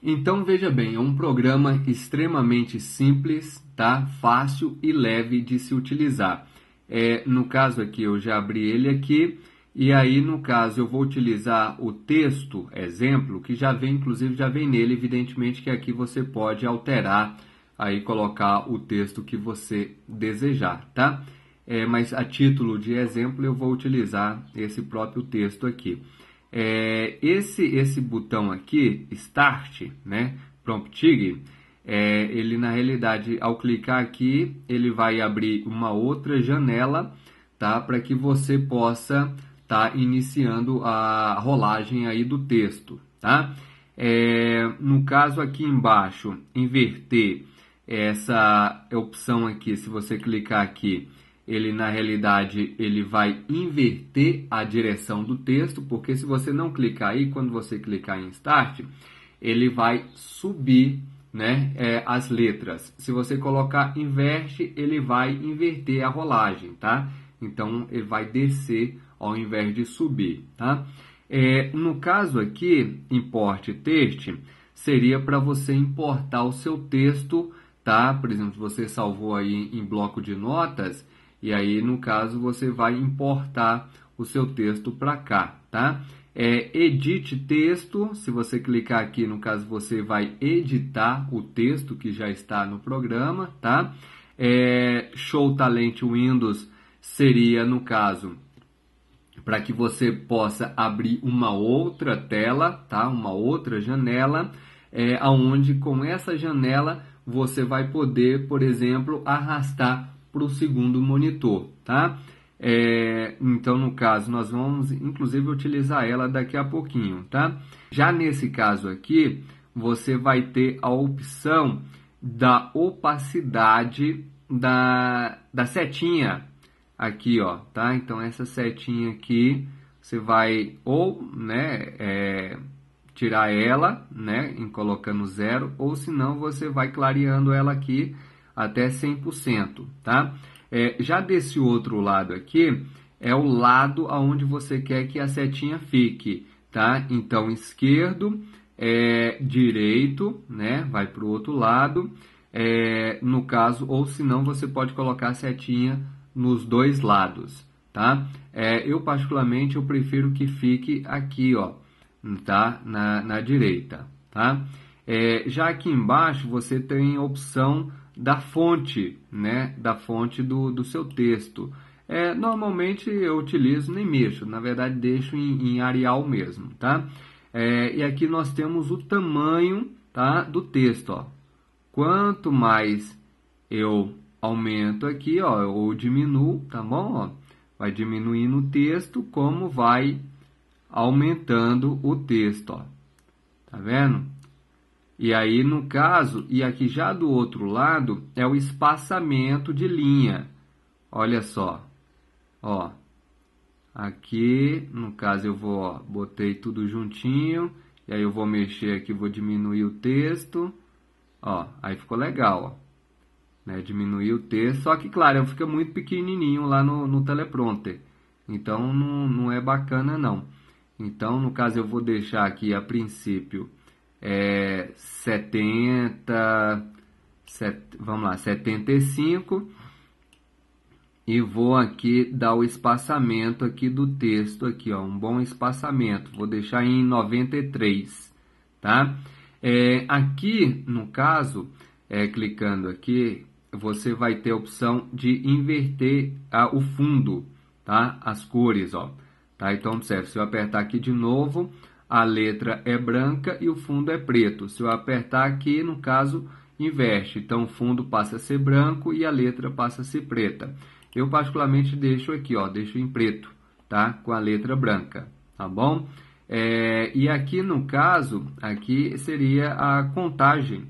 Então veja bem, é um programa extremamente simples, tá? Fácil e leve de se utilizar. No caso aqui eu já abri ele aqui e aí no caso eu vou utilizar o texto exemplo que já vem, inclusive já vem nele, evidentemente que aqui você pode alterar aí colocar o texto que você desejar, tá? Mas a título de exemplo eu vou utilizar esse próprio texto aqui. Esse botão aqui, Start, né, Prompting, ele na realidade, ao clicar aqui, ele vai abrir uma outra janela, tá, para que você possa estar iniciando a rolagem aí do texto, tá? No caso aqui embaixo, inverter, essa opção aqui, se você clicar aqui, ele na realidade ele vai inverter a direção do texto, porque se você não clicar aí, quando você clicar em Start, ele vai subir, né, as letras. Se você colocar inverte, ele vai inverter a rolagem, tá? Então ele vai descer ao invés de subir, tá? No caso aqui, import text, seria para você importar o seu texto, tá? Por exemplo, se você salvou aí em bloco de notas, e aí, no caso, você vai importar o seu texto para cá, tá? Edit texto, se você clicar aqui, no caso, você vai editar o texto que já está no programa, tá? Show Talent Windows seria, no caso, para que você possa abrir uma outra tela, tá? Uma outra janela, onde com essa janela você vai poder, por exemplo, arrastar para o segundo monitor, tá? Então, no caso, nós vamos, inclusive, utilizar ela daqui a pouquinho, tá? Já nesse caso aqui, você vai ter a opção da opacidade da setinha aqui, ó, tá? Então, essa setinha aqui, você vai ou, né, tirar ela, né, em colocando 0, ou se não, você vai clareando ela aqui até 100%, tá? Já desse outro lado aqui, é o lado aonde você quer que a setinha fique, tá? Então, esquerdo, direito, né? Vai para o outro lado, no caso, ou se não, você pode colocar a setinha nos dois lados, tá? Eu, particularmente, eu prefiro que fique aqui, ó, tá? Na direita, tá? Já aqui embaixo, você tem a opção da fonte, né, da fonte do seu texto. Normalmente eu utilizo, nem mexo, na verdade deixo em Arial mesmo, tá? E aqui nós temos o tamanho, tá, do texto, ó. Quanto mais eu aumento aqui, ó, ou diminuo, tá bom? Ó, vai diminuindo o texto, como vai aumentando o texto, ó. Tá vendo? E aí, no caso, e aqui já do outro lado, é o espaçamento de linha. Olha só. Ó. Aqui, no caso, eu vou, ó, botei tudo juntinho. E aí eu vou mexer aqui, vou diminuir o texto. Ó, aí ficou legal, ó. Né, diminuir o texto. Só que, claro, fica muito pequenininho lá no teleprompter. Então, não é bacana, não. Então, no caso, eu vou deixar aqui, a princípio, 75, e vou aqui dar o espaçamento aqui do texto aqui, ó, um bom espaçamento, vou deixar em 93, tá? Aqui no caso, clicando aqui, você vai ter a opção de inverter o fundo, tá? As cores, ó, tá? Então observe, se eu apertar aqui de novo, a letra é branca e o fundo é preto. Se eu apertar aqui, no caso, inverte. Então, o fundo passa a ser branco e a letra passa a ser preta. Eu, particularmente, deixo aqui, ó, deixo em preto, tá? Com a letra branca, tá bom? E aqui, no caso, aqui seria a contagem,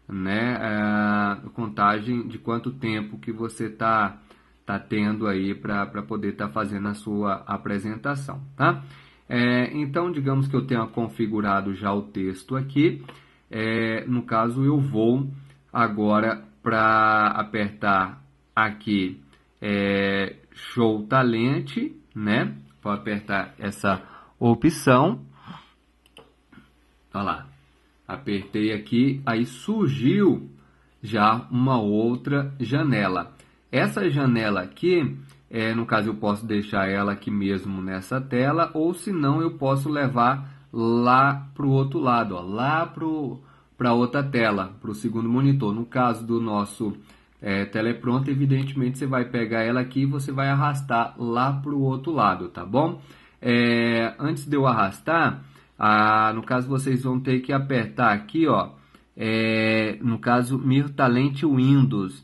né? A contagem de quanto tempo que você tá tendo aí para poder estar fazendo a sua apresentação, tá? Então, digamos que eu tenha configurado já o texto aqui. No caso, eu vou agora para apertar aqui Show Talent, né? Vou apertar essa opção. Olha lá. Apertei aqui, aí surgiu já uma outra janela. Essa janela aqui, no caso eu posso deixar ela aqui mesmo nessa tela, ou se não eu posso levar lá para o outro lado, ó, lá para outra tela, para o segundo monitor. No caso do nosso teleprompter, evidentemente você vai pegar ela aqui e você vai arrastar lá para o outro lado, tá bom? Antes de eu arrastar, no caso vocês vão ter que apertar aqui, ó, no caso Mirtalent Windows,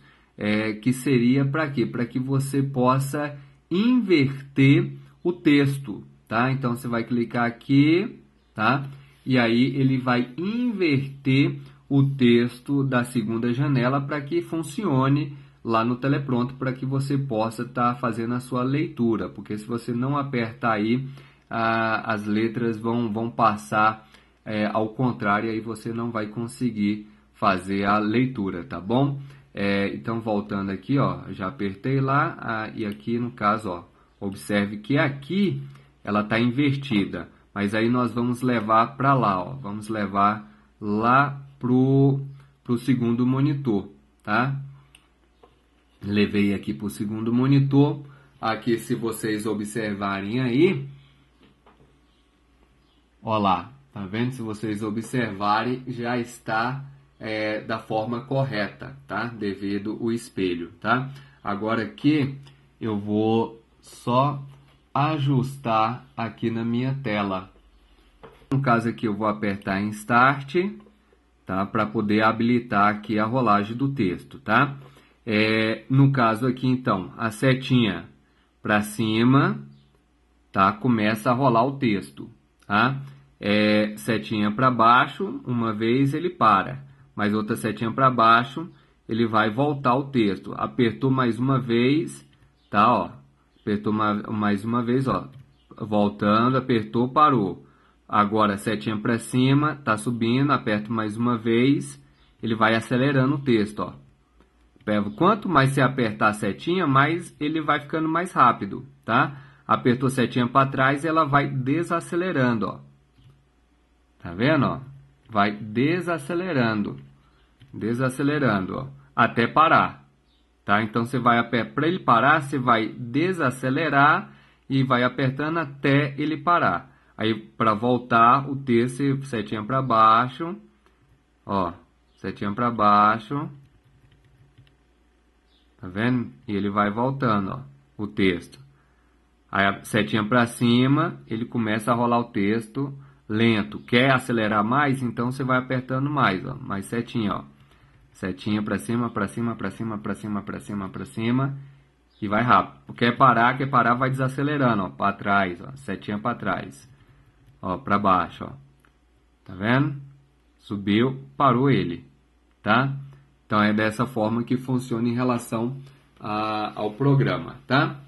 que seria para quê? Para que você possa inverter o texto, tá? Então você vai clicar aqui, tá? E aí ele vai inverter o texto da segunda janela para que funcione lá no teleprompter, para que você possa estar fazendo a sua leitura, porque se você não apertar aí, as letras vão passar ao contrário, aí você não vai conseguir fazer a leitura, tá bom? Então voltando aqui, ó, já apertei lá, e aqui no caso, ó, observe que aqui ela está invertida, mas aí nós vamos levar para lá, ó, vamos levar lá pro segundo monitor, tá? Levei aqui para o segundo monitor. Aqui, se vocês observarem aí, ó lá, tá vendo? Se vocês observarem, já está da forma correta, tá? Devido o espelho, tá? Agora aqui eu vou só ajustar aqui na minha tela. No caso aqui eu vou apertar em Start, tá? Para poder habilitar aqui a rolagem do texto, tá? No caso aqui então, a setinha para cima, tá? Começa a rolar o texto, tá? Setinha para baixo, uma vez ele para, mas outra setinha para baixo, ele vai voltar o texto. Apertou mais uma vez, tá? Ó, apertou mais uma vez, ó, voltando, apertou, parou. Agora setinha para cima, tá subindo, aperto mais uma vez, ele vai acelerando o texto, ó. Quanto mais você apertar a setinha, mais ele vai ficando mais rápido, tá? Apertou a setinha para trás, ela vai desacelerando, ó. Tá vendo, ó? Vai desacelerando, ó, até parar, tá? Então você vai apertar, para ele parar, você vai desacelerar e vai apertando até ele parar. Aí para voltar o texto, setinha para baixo, ó, setinha para baixo. Tá vendo? E ele vai voltando, ó, o texto. Aí a setinha para cima, ele começa a rolar o texto lento. Quer acelerar mais? Então você vai apertando mais, ó, mais setinha, ó. Setinha para cima, para cima, para cima, para cima, para cima, para cima, e vai rápido. Quer parar, vai desacelerando, ó, para trás, ó, setinha para trás. Ó, para baixo, ó. Tá vendo? Subiu, parou ele, tá? Então é dessa forma que funciona em relação ao programa, tá?